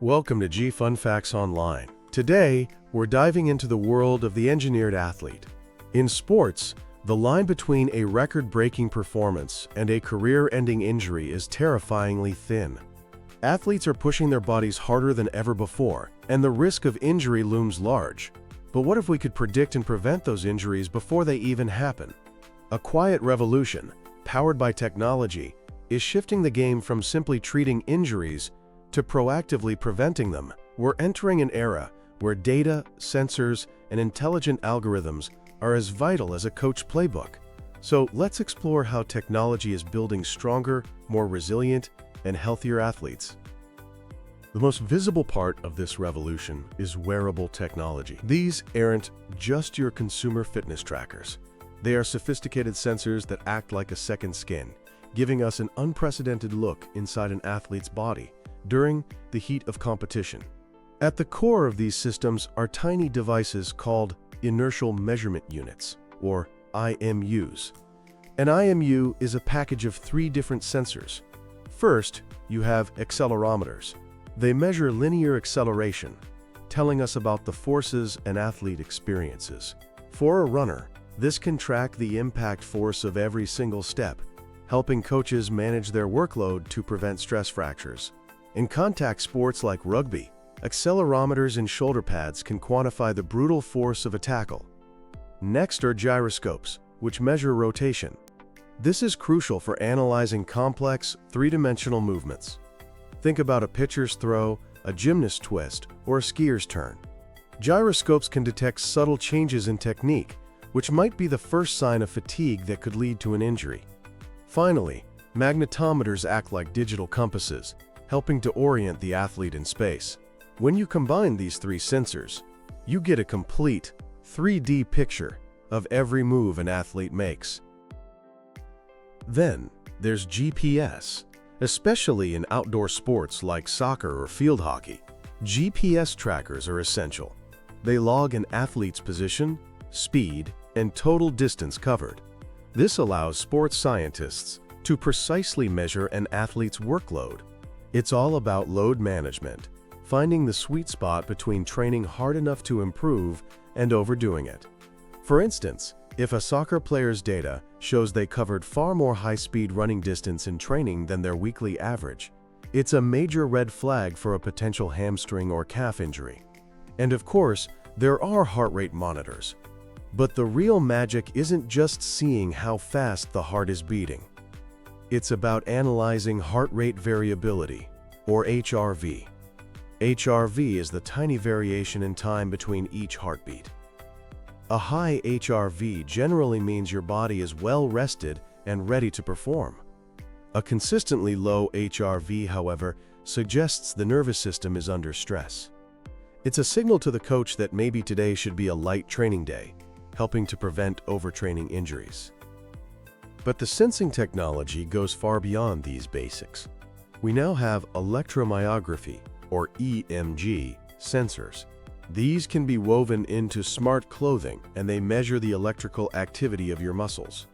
Welcome to G Fun Facts Online. Today, we're diving into the world of the engineered athlete. In sports, the line between a record-breaking performance and a career-ending injury is terrifyingly thin. Athletes are pushing their bodies harder than ever before, and the risk of injury looms large. But what if we could predict and prevent those injuries before they even happen? A quiet revolution, powered by technology, is shifting the game from simply treating injuries to proactively preventing them. We're entering an era where data, sensors, and intelligent algorithms are as vital as a coach playbook. So let's explore how technology is building stronger, more resilient, and healthier athletes. The most visible part of this revolution is wearable technology. These aren't just your consumer fitness trackers. They are sophisticated sensors that act like a second skin, giving us an unprecedented look inside an athlete's body during the heat of competition. At the core of these systems are tiny devices called inertial measurement units, or IMUs. An IMU is a package of three different sensors. First, you have accelerometers. They measure linear acceleration, telling us about the forces an athlete experiences. For a runner, this can track the impact force of every single step, helping coaches manage their workload to prevent stress fractures. In contact sports like rugby, accelerometers and shoulder pads can quantify the brutal force of a tackle. Next are gyroscopes, which measure rotation. This is crucial for analyzing complex, three-dimensional movements. Think about a pitcher's throw, a gymnast's twist, or a skier's turn. Gyroscopes can detect subtle changes in technique, which might be the first sign of fatigue that could lead to an injury. Finally, magnetometers act like digital compasses, helping to orient the athlete in space. When you combine these three sensors, you get a complete 3D picture of every move an athlete makes. Then, there's GPS. Especially in outdoor sports like soccer or field hockey, GPS trackers are essential. They log an athlete's position, speed, and total distance covered. This allows sports scientists to precisely measure an athlete's workload. It's all about load management, finding the sweet spot between training hard enough to improve and overdoing it. For instance, if a soccer player's data shows they covered far more high-speed running distance in training than their weekly average, it's a major red flag for a potential hamstring or calf injury. And of course, there are heart rate monitors. But the real magic isn't just seeing how fast the heart is beating. It's about analyzing heart rate variability, or HRV. HRV is the tiny variation in time between each heartbeat. A high HRV generally means your body is well rested and ready to perform. A consistently low HRV, however, suggests the nervous system is under stress. It's a signal to the coach that maybe today should be a light training day, helping to prevent overtraining injuries. But the sensing technology goes far beyond these basics. We now have electromyography, or EMG, sensors. These can be woven into smart clothing, and they measure the electrical activity of your muscles.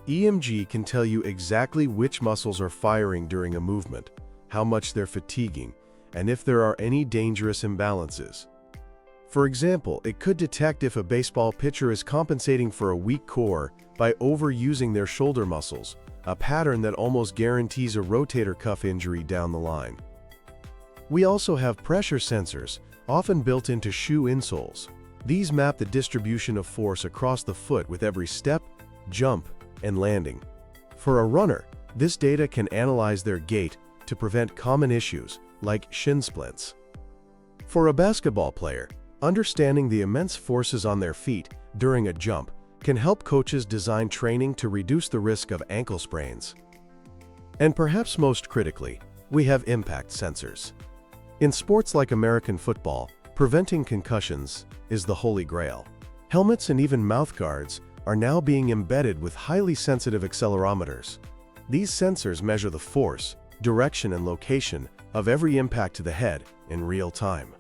EMG can tell you exactly which muscles are firing during a movement, how much they're fatiguing, and if there are any dangerous imbalances. For example, it could detect if a baseball pitcher is compensating for a weak core by overusing their shoulder muscles, a pattern that almost guarantees a rotator cuff injury down the line. We also have pressure sensors, often built into shoe insoles. These map the distribution of force across the foot with every step, jump, and landing. For a runner, this data can analyze their gait to prevent common issues like shin splints. For a basketball player, understanding the immense forces on their feet during a jump can help coaches design training to reduce the risk of ankle sprains. And perhaps most critically, we have impact sensors. In sports like American football, preventing concussions is the holy grail. Helmets and even mouthguards are now being embedded with highly sensitive accelerometers. These sensors measure the force, direction, and location of every impact to the head in real time.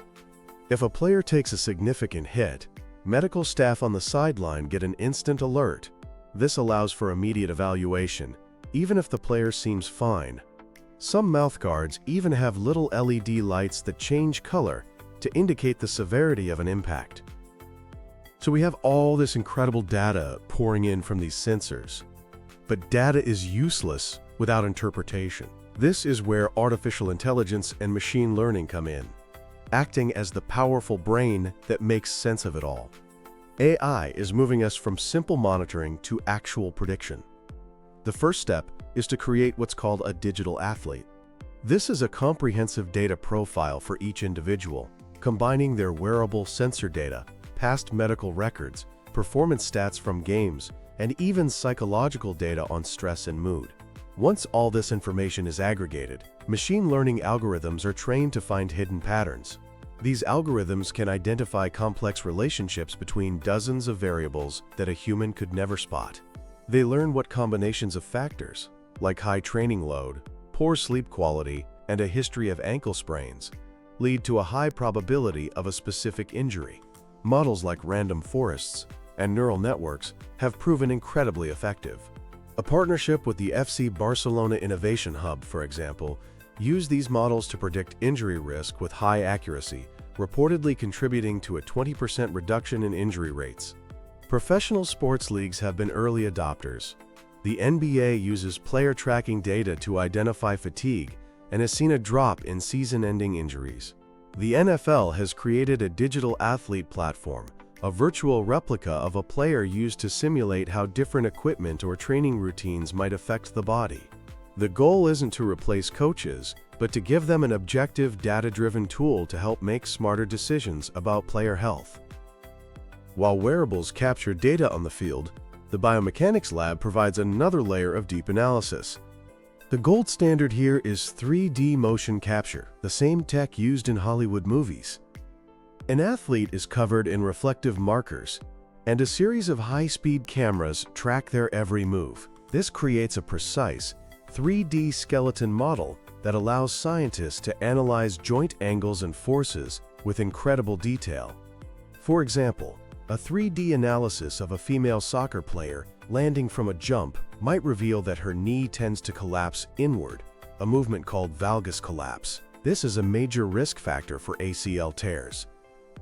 If a player takes a significant hit, medical staff on the sideline get an instant alert. This allows for immediate evaluation, even if the player seems fine. Some mouthguards even have little LED lights that change color to indicate the severity of an impact. So we have all this incredible data pouring in from these sensors. But data is useless without interpretation. This is where artificial intelligence and machine learning come in, acting as the powerful brain that makes sense of it all. AI is moving us from simple monitoring to actual prediction. The first step is to create what's called a digital athlete. This is a comprehensive data profile for each individual, combining their wearable sensor data, past medical records, performance stats from games, and even psychological data on stress and mood. Once all this information is aggregated, machine learning algorithms are trained to find hidden patterns. These algorithms can identify complex relationships between dozens of variables that a human could never spot. They learn what combinations of factors, like high training load, poor sleep quality, and a history of ankle sprains, lead to a high probability of a specific injury. Models like random forests and neural networks have proven incredibly effective. A partnership with the FC Barcelona Innovation Hub, for example, used these models to predict injury risk with high accuracy, reportedly contributing to a 20% reduction in injury rates. Professional sports leagues have been early adopters. The NBA uses player tracking data to identify fatigue and has seen a drop in season-ending injuries. The NFL has created a digital athlete platform, a virtual replica of a player used to simulate how different equipment or training routines might affect the body. The goal isn't to replace coaches, but to give them an objective, data-driven tool to help make smarter decisions about player health. While wearables capture data on the field, the biomechanics lab provides another layer of deep analysis. The gold standard here is 3D motion capture, the same tech used in Hollywood movies. An athlete is covered in reflective markers, and a series of high-speed cameras track their every move. This creates a precise, 3D skeleton model that allows scientists to analyze joint angles and forces with incredible detail. For example, a 3D analysis of a female soccer player landing from a jump might reveal that her knee tends to collapse inward, a movement called valgus collapse. This is a major risk factor for ACL tears.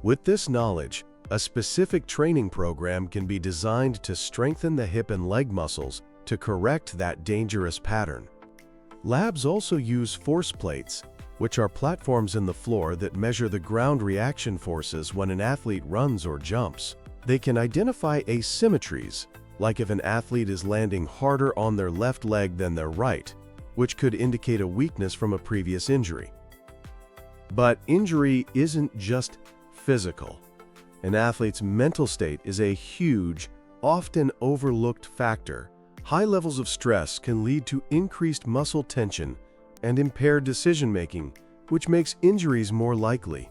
With this knowledge, a specific training program can be designed to strengthen the hip and leg muscles to correct that dangerous pattern. Labs also use force plates, which are platforms in the floor that measure the ground reaction forces when an athlete runs or jumps. They can identify asymmetries, like if an athlete is landing harder on their left leg than their right, which could indicate a weakness from a previous injury. But injury isn't just physical. An athlete's mental state is a huge, often overlooked factor. High levels of stress can lead to increased muscle tension and impaired decision-making, which makes injuries more likely.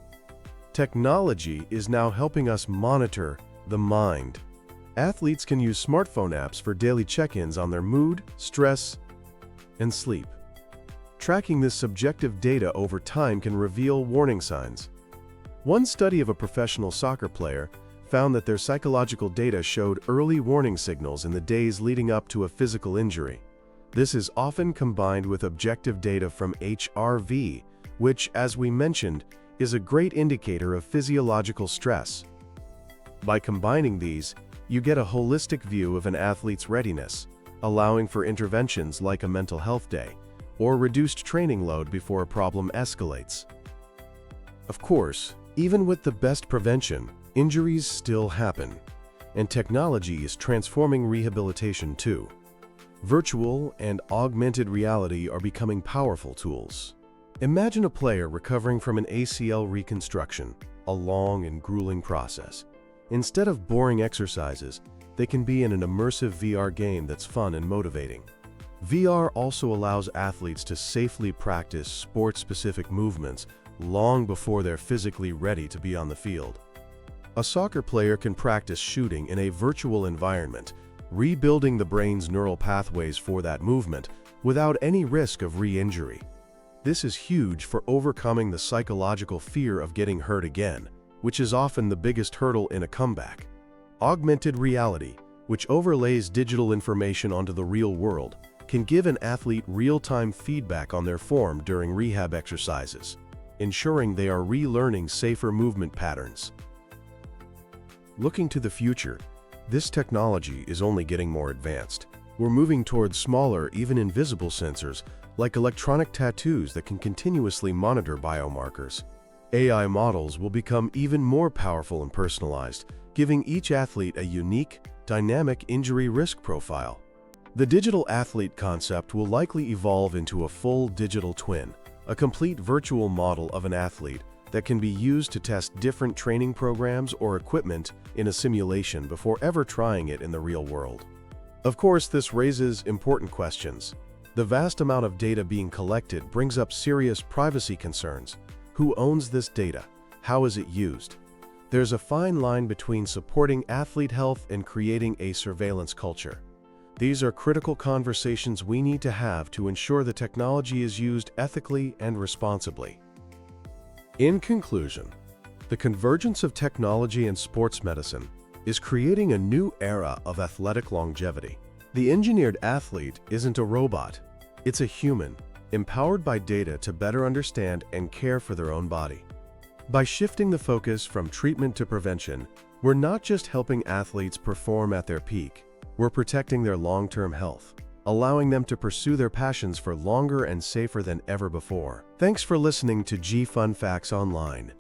Technology is now helping us monitor the mind. Athletes can use smartphone apps for daily check-ins on their mood, stress, and sleep. Tracking this subjective data over time can reveal warning signs. One study of a professional soccer player found that their psychological data showed early warning signals in the days leading up to a physical injury. This is often combined with objective data from HRV, which, as we mentioned, is a great indicator of physiological stress. By combining these, you get a holistic view of an athlete's readiness, allowing for interventions like a mental health day or reduced training load before a problem escalates. Of course, even with the best prevention, injuries still happen, and technology is transforming rehabilitation too. Virtual and augmented reality are becoming powerful tools. Imagine a player recovering from an ACL reconstruction, a long and grueling process. Instead of boring exercises, they can be in an immersive VR game that's fun and motivating. VR also allows athletes to safely practice sport-specific movements long before they're physically ready to be on the field. A soccer player can practice shooting in a virtual environment, rebuilding the brain's neural pathways for that movement without any risk of re-injury. This is huge for overcoming the psychological fear of getting hurt again, which is often the biggest hurdle in a comeback. Augmented reality, which overlays digital information onto the real world, can give an athlete real-time feedback on their form during rehab exercises, ensuring they are relearning safer movement patterns. Looking to the future, this technology is only getting more advanced. We're moving towards smaller, even invisible sensors, like electronic tattoos that can continuously monitor biomarkers. AI models will become even more powerful and personalized, giving each athlete a unique, dynamic injury risk profile. The digital athlete concept will likely evolve into a full digital twin, a complete virtual model of an athlete that can be used to test different training programs or equipment in a simulation before ever trying it in the real world. Of course, this raises important questions. The vast amount of data being collected brings up serious privacy concerns. Who owns this data? How is it used? There's a fine line between supporting athlete health and creating a surveillance culture. These are critical conversations we need to have to ensure the technology is used ethically and responsibly. In conclusion, the convergence of technology and sports medicine is creating a new era of athletic longevity. The engineered athlete isn't a robot, it's a human, empowered by data to better understand and care for their own body. By shifting the focus from treatment to prevention, we're not just helping athletes perform at their peak, we're protecting their long-term health, allowing them to pursue their passions for longer and safer than ever before. Thanks for listening to G Fun Facts Online.